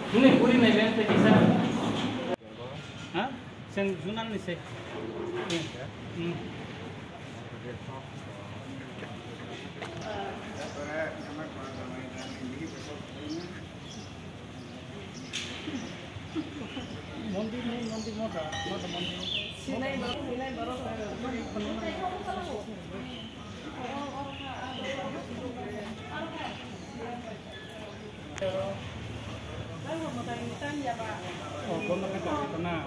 Ini puri nih bang, bisa. Hah? Sen junan nih sih. Mondir moda. Sini baru. Oh, gondok itu tenang.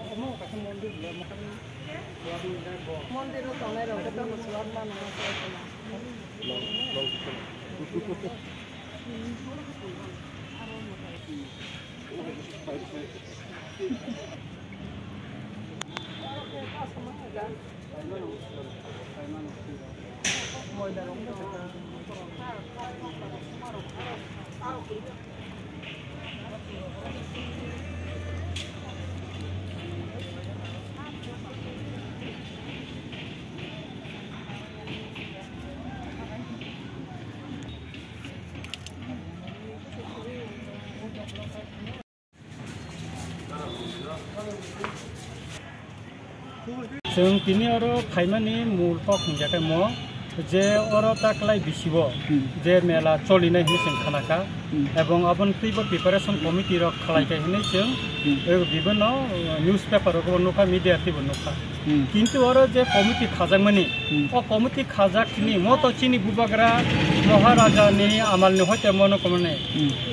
Kamu kasih mondir belum makan? Mondir itu tahu nggak? Kita masih lama जों दिनै आरो फाइमानि मुलखौ खुंजाखै म जे अर ताकलाय बिसिबो जे मेला चलिनाय हिनि जों खानाखा एवं अबन फैबो preparation committee र खालायखाय हिनि जों विभिन्न न्यूज पेपर को नुखा मीडिया तिबो नुखा किन्तु आरो जे कमिटि खाजांमानि अ कमिटि खाजाखिनि मतो चिनि बुबाग्रा महाराजानि आमालनि हते मनो कमने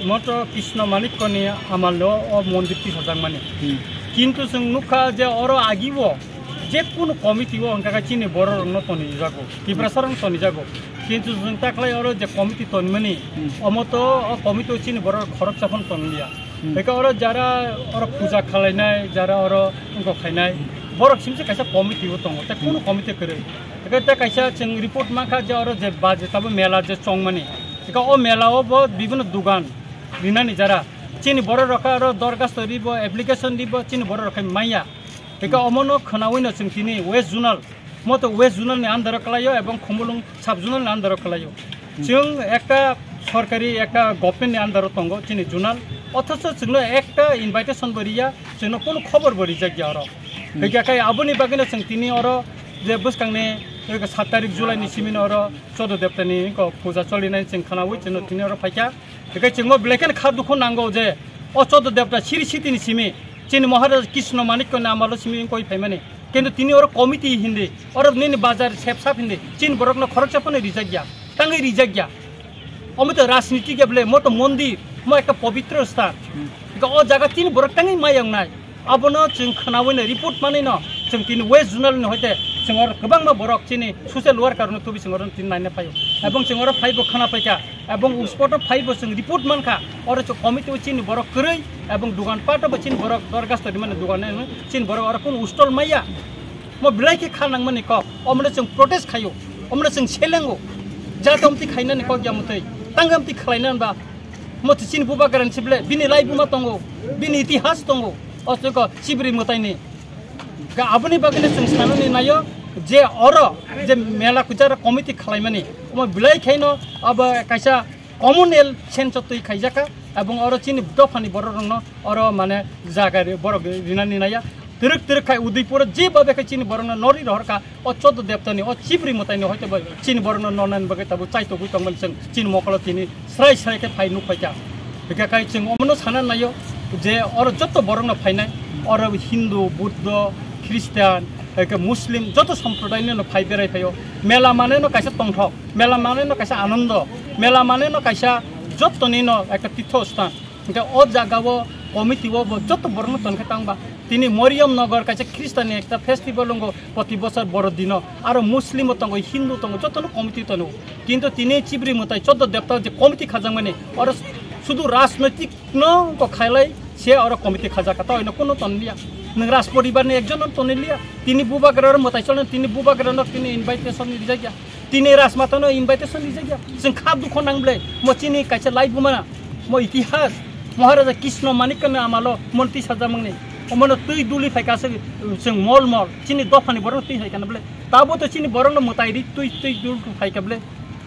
मतो कृष्ण मानिकनि आमालनो अ मन्दिर ति खाजांमानि किन्तु जों नुखा जे अर आगिबो जे कुनु कमिटि वो उनका चिनी बरो रंग तोनिजागो तिप्रासा रंग तोनिजागो किन्तु जों ताकलाय और जे कमिटि तोनमनि अमतो कमिटि चिनी बरो खरब साफन तोनलिया बेका और जारा और पूजा खालायनाय जारा और उनको खायनाय बरो सिमसे कैसा कमिटि वो तंगो ता कुनु कमिटि करे बेका ता कैसा जों रिपोर्ट माखा जे और जे बाजे तब मेला जे चंगमनि बेका ओ मेलाओ बो विभिन्न दुकान रिनानि जारा चिनी बरो रखा और दरखास्त दिबो एप्लिकेशन दिबो चिनी बरो रखा माइया बेका अमनो खनावैनो जों दिनै वेस्ट जुनाल मतो वेस्ट जुनालनि आन्दाराव खालायो एवं खमलुं साब जुनालनि आन्दाराव खालायो जों एका सरकारि एका गभर्नमेन्टनि आन्दाराव दंगो दिनै जुनाल अथच जोंनो एकटा इनभाइटेसन बरिया जोंनो कोनो खबर बरि जागिया आरो बेकाय आबुनि बागैनो जों दिनै आरो जे बुसखांनि 7 तारिख जुलाइनि सिमिन आरो 14 देवतानि पूजा चलिनाय जों खनावै जोंनो दिनै आरो फायका बेकाय जोंनो ब्लेक एन्ड खार दुखु नांगौ जे अ 14 देवता सिरि सितिनि सिमि चिनी महाराज कृष्ण मानिक को नाम आलो सिमी कोई फाइमाने किन्तु तिनी और कमिटी हिंदी और निन बाजार सेपसाप हिंदी चीन बरक न खरक सापने रिजाग्या तांगे रिजाग्या अमे तो राजनीति के बले म तो मंदिर म एक पवित्र स्थान ओ जगह तीन बरक तांगे मायंग नाय अब न जों खोनावैनो रिपोर्ट माने न जों तीन वेस्ट जुनाल न होते जों और गोबां न बरक चिनी ससियेल वर्कार न तुबि जों और तीन नायने फायो एवं जों और फाइबो खोना पाइका एवं स्पॉट फाइबो जों रिपोर्ट मानखा और जो कमिटी चिनी बरक करै एवं दुकान पाट चिन बरक दरखास्त माने दुकान चिन बरक और कोन स्टल माइया म बिलाइके खानांग माने क अमने जों प्रोटेस्ट खायो अमने जों सेलेंगो जाते अमति खाइनाने क ग्यामतै तांगामति खालायनानबा मति चिन बुबा गारन सिबले बिनि लाइबुमा तंगो बिनि इतिहास तंगो असको सिब्रि मताइने गा आबुनि बागैनो जों साननानै नायो जे अर जे मेला कुचार कमिटि खालायमानि म बिलाइ खाइनो अब काइसा कमनवेल सेन्सतै खाइजाका एवं और चिनी दफानि बर रंग और माने जागा बर रिनानि नाया तिरक खाय उदयपुर जे बाबे खाय चिनी बरन नरि रहरका अ 14 देवतानि अ सिब्रि मताइनो हयते चिनी बरन ननान बगे तब चाइतो गुइ तंगमन जों चिनी मकल तिनि स्राय के फाइ नुखैका बेका खाय जों अमनो साना नायो जे और जत्तो बरन फाइनाय और हिन्दू बुद्ध ख्रिस्टान एक मुस्लिम जत्तो सम्प्रदायनि न फाइ बेराय फायो मेला माने न काइसा तंथक मेला माने न काइसा आनन्द मेला माने न काइसा जत्तोनि न एक तीर्थ स्थान ओंका अ जागावो कमिटिवो जत्तो बरन तनखे तांबा तिनी मरियम नगर काइसा ख्रिस्टाननि एकटा फेस्टिवल लंगो प्रति बছর बड़ दिन आरो मुस्लिम तंगो हिन्दू तंगो जत्तो कमिटि तनो किन्तु तिनी चिब्रि मताय 14 देवता जे कमिटि खाजां माने और शुधु राजनैतिक न को खायलाय से और कमिटि खाजा का त कोनो तनलिया नों राज परिवारनि एकजन तनलिया तिनी बुबाग्रा मताय चलन तिनी बुबाग्रा न तिनी इनभाइटेसन रिजाग्या तिनी राजमातानो इनभाइटेसन रिजाग्या जों खा दुख नांब्ले मचिनि काइसा लाइबुमा म इतिहास महाराजा कृष्ण मानिकनो आमालो मन्ति साजामंनि अमनो तुई दुली फाइकासे जों मल चिनी दफानि बरन तुई फाइकानब्ले ताबो तो चिनी बरन मतायरि तुई दुल फाइकाब्ले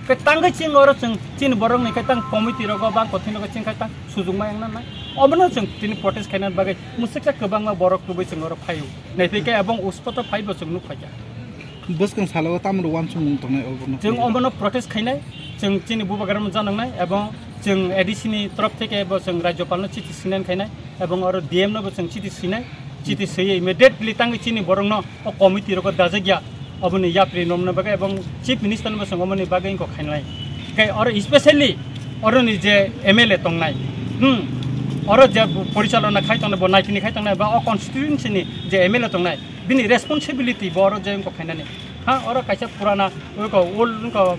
cái tăng cái chuyện ngồi đó chừng chuyện borong này cái tăng committee rồi có bang có thiên cái chuyện cái tăng sử dụng mai anh này ông nó chừng chuyện protest cái này bagai mesti cái kebang mà borok tu bây chừng ngồi phayu này thì cái abang uspot phai bây chừng nu phaja bus kan Salo tam ruan chung tong này chừng ông nó protest cái này chừng chuyện bu bagar mà janang này abang chừng edisini trop থেকে এবং chừng রাজ্যপাল nó চিঠি সিনেন cái này এবং আর DM nó chừng চিঠি সিনে চিঠি সই immediately tăng cái chuyện borong nó committee rồi có daje gya aboni yapri nomna bagai এবং chief minister no song amoni bagai ko khainlai kai or especially oroni je MLA tongnai or je porichalona khaitona bonai kini khaitona ba constituency ni je MLA tongnai bini responsibility bor je ko khainani ha or kaisa purana ko old ko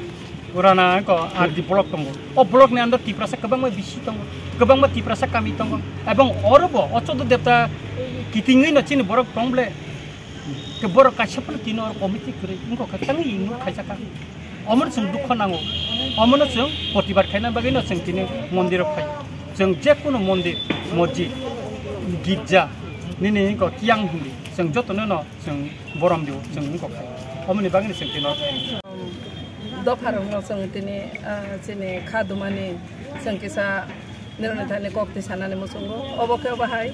purana ko RD block tongo o block ni andar Tiprasa kebang ma bisi tongo kebang ma Tiprasa kami tongo এবং orbo ochodo depta kitingui no chini borok tongle ke borok kaisa pun tino komiti kure ingko katang ingu kaisa ka omor sung dukho nango omor sung protibar khaina bagai no sung tini mondir phai sung je kono mondir mosjid gidja nini ingko tiang huli sung jotono no sung boram dio sung ingko khai omoni bagai sung tino do pharong no sung tini chini khadumani sung kisa nirone thane kokti sanane musungo oboke bahai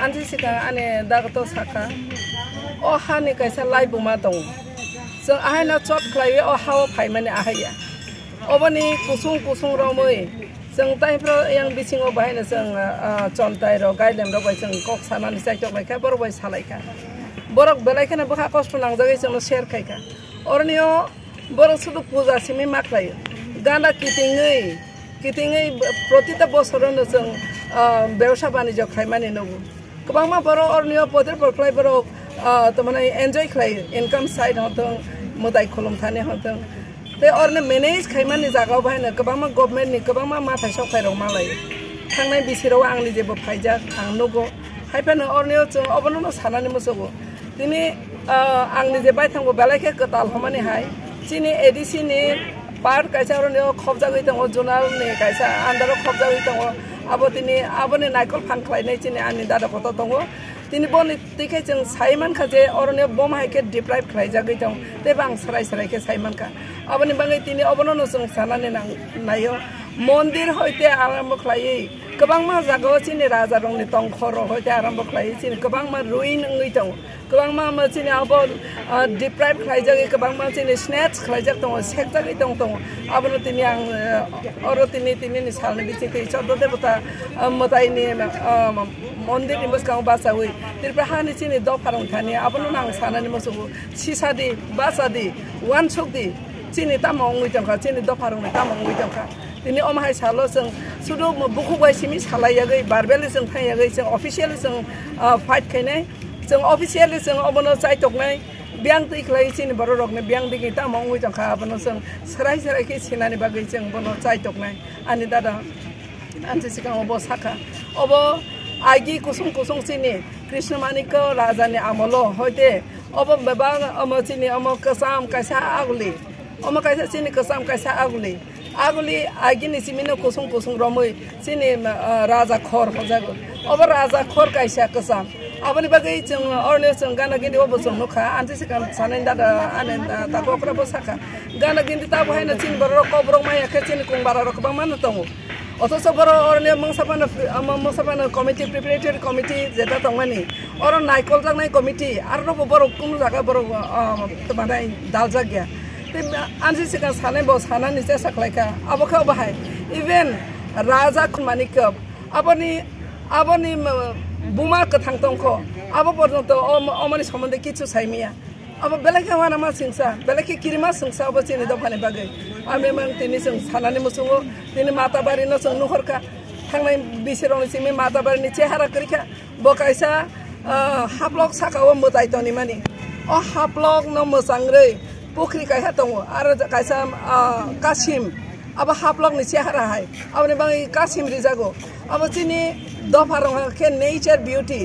anji sika ane dagato saka o hani kaisa lai buma dong so ahai na chot khlai o hawo phai mane ahaya obani kusung romoi sung tai pro yang bisingo bahai na sung chontai ro gailem ro bai sung kok sanan sai chok lai kha bor bai salai kha borok belai khana bokha kosto nangjagai sung share khai kha ornio borok sudu puja simi maklai ganda kitingei protita bosoron sung ব্যবসা বাণিজ্য খাইমানি নগু গোবাংমা বড় অরনিয় পদের বরখ্লাই বড় তমানে enjoy খাই income side হতং মোদাই খলম থানে হতং তে অরনে manage খাইমানি জাগাव बाहायनो गोबांमा गभर्नमेन्टनि गोबांमा माथाय सखाय रं मालाय थांनाय बिसिराव आंनि जेबो फायजा आं नगो हायफानो अरनियो जों अबनो सानानि मोसोगो दिनै आंनि जे बायथांबो बेलायखे कताल हमानि हाय चिनि एडिसिनि पार्ट कायसा अरनियो खबजा गय दङ जुनालनि कायसा आन्दाराव खबजा गय दङ aboni naikol fan khlainai chini ani dada koto tongo tini boni tike jeng saiman kha je orone bom haike deprive khlaijagoi tong te bang sarai ke saiman ka aboni bangai tini obono no jeng sanane nayo mondir hoite arambo khlai kobang ma jagao chini raja rongni tongkhoro hoite arambo khlai chini kobang ma ruin ngui tong kobang ma chini abo deprive khlaijagoi kobang ma chini snatch khlaijak tong sekjagoi tong abono tini ang oro tini ni salni bichite chodo devata Mwtaio ni mondir ni muskang basa hui Tiprasa ni chini do pharong thani abono nang sanani musugu sisadi basadi wansukdi chini tamong ngui tong kha chini do pharong ni tamong ngui tong kha tini omhai Salo जों sudu buku bai simi salaiyagai barbeli जों thaiyagai जों officially जों fight khainai जों officially जों obono chai toknai biang tui khlai chini boro rokne biang digi tamong ngui tong kha abono जों sarai ke sinani bagai जों bono chai toknai ani dada anti sikang obo saka obo agi kusung chini Krishnamanika rajani amolo hoite obo bebang omo chini omo kasam kaisa aguli omo kaisa chini kasam kaisa aguli agi ni simino kusung romoi chini raja khor hojago obo raja khor kaisa kasam aboni bagai जों orne जों gana gindi obo जों nokha anti sikang sanen dada anen ta kokra bo saka gana gindi ta bohaina chini boro kobrong maya khe chini kungbara rok bang manu tongo অথচ বড় অরনে মংসাপানো committee preparatory committee যেটা তংমানি or নাইকল জাগনাই committee আর বড় কোন জায়গা বড় মানে দাল জাগিয়া আনসি সিগাं সানে ব সানাनि जे साखलायखा आबोखौ बाहाय इभेन राजा खुमानिक आबनि बुमा कथां तंखो आबो पर्यन्त अमनि सम्बन्धे किछु साइमिया अब बेलेखे वाना मा सिंसा बेलेखे किरिमा सिंसा अब चिनि दफानि बागै आमे मान तिनि जों सानानि मुसुङो तिनि माताबारि न जों नुहरका थांनाय बिसोरनि सिमि माताबारिनि चेहारा करिखा बकाइसा हाब्लक साकाव मोताइतनि मानि अ हाब्लक न मोसांग्रै पुखरि काइहा दङ आरो काइसा कासिम अब हाब्लक नि चेहारा हाय आबनि बागै कासिम रिजागो अब चिनि दफारङ के नेचार बिउटी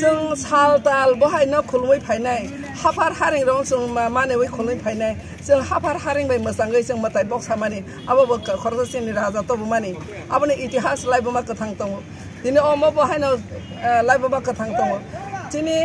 जों साल ताल बहाय न खुलमै फायनाय हाफार हारिं रं जों माने बै खुलमै फायनाय जों हाफार हारिं बाय मोजाङै जों मताइ बक्सा मानि आबो खरजसिनि राजा तबो मानि आबनि इतिहास लाइबमा कथां दङ दिनै अमो बहाय न लाइबमा कथां दङ दिनै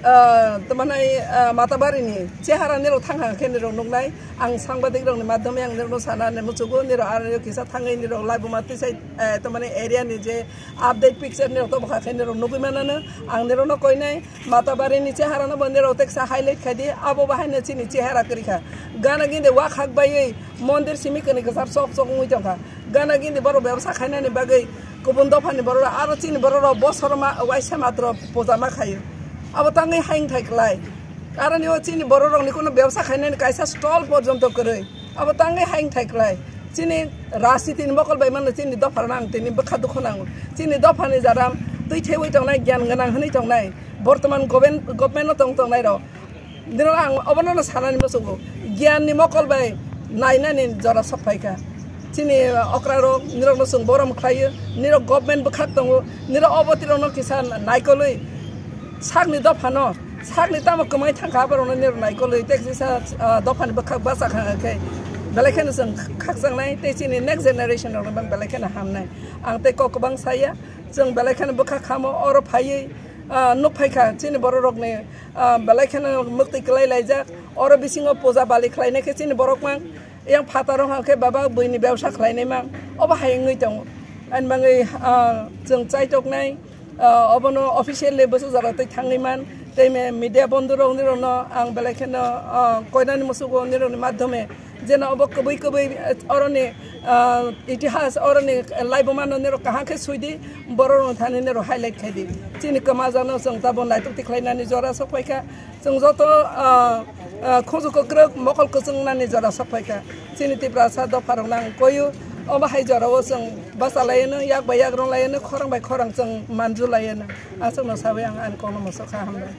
temanai mata barini cehara nero thangha ke nero nungnai ang sangbadik rong ni madhyame ang nero sana ne muchugo nero ar kisa thangai nero live mati sai temanai area ni je update picture nero to baka ke nero nugui manana ang nero no koinai mata barini cehara no nero teksa highlight khadi abo bahai ne chini cehara krikha gana ginde wa khak bai mondir simikani kasar sok sok ngui tangka gana ginde baro ব্যবসা খাইনা ni bagai kubun dofani baro aro chini baro bosorma waisa matro pojama khayo अब तंगे हाइंग थाइकलाय कारण यो चिनी बरो रंगनि कोनो व्यवसाय खाइने कायसा stall पर्यन्त करे अब तंगे हाइंग थाइकलाय चिनी राशि तिन बकल बाय मन चिनी दफार नांग तिनी बखा दुख नांग चिनी दफानि जाराम दै थेवै तंनाय ज्ञान गोनां हनै तंनाय बर्तमान गभर्नमेन्ट तंनाय र दिनो आं अबनो सानानि मसुगो ज्ञाननि मकल बाय नायनानि जरा सफायका चिनी अक्रारो निरनो सं बरम खायो निर गभर्नमेन्ट बखा दंगो निर अबतिरनो किसान नायकलै सागनि दफानो सागनि ताम कमाय थांखा बरनो नेर नायको लै टेक्सिसा दफानि बखा बासा खाखै बेलेखेन जों खाखजांनाय तेसिनि नेक्स्ट जेनेरेशन आव बं बेलेखेन हामनाय आं ते ककबां साया जों बेलेखेन बखा खामो अर फायै नुफायखा चिनि बर रगने बेलेखेन मुक्ति कलाय लायजा अर बिसिङो पूजा बालि खलायनायखे चिनि बरकमां yang फातारो हाखे बाबा बैनि व्यवसाय खलायनाय मा अबा हायङै दं आन बाङै जों चाइटकनाय अबनो ऑफिशियल लेबस जरातै थाङैमान तैमे मीडिया बन्दुराव निरनो आं बेलेखेनो कोइनानि मसुगो निरनो माध्यमे जेना अब कबै कबै अरने इतिहास अरने लाइबमानो निरो कहाके सुइदि बरनो थाने निरो हाइलाइट खाइदि चिनि कमा जानो जों ताबन लाइट तिखलायनानि जरा सफायका जों जत खोजुको ग्रक मकलको जोंनानि जरा सफायका चिनि तिप्रासा दफाराव नां कोयो अब हाय जराव जों बासालायनो याक बाय याक रंलायनो खरं बाय खरं जों मानजुलायनो आसोनो साबै आं आन कोनो मसखा हामबाय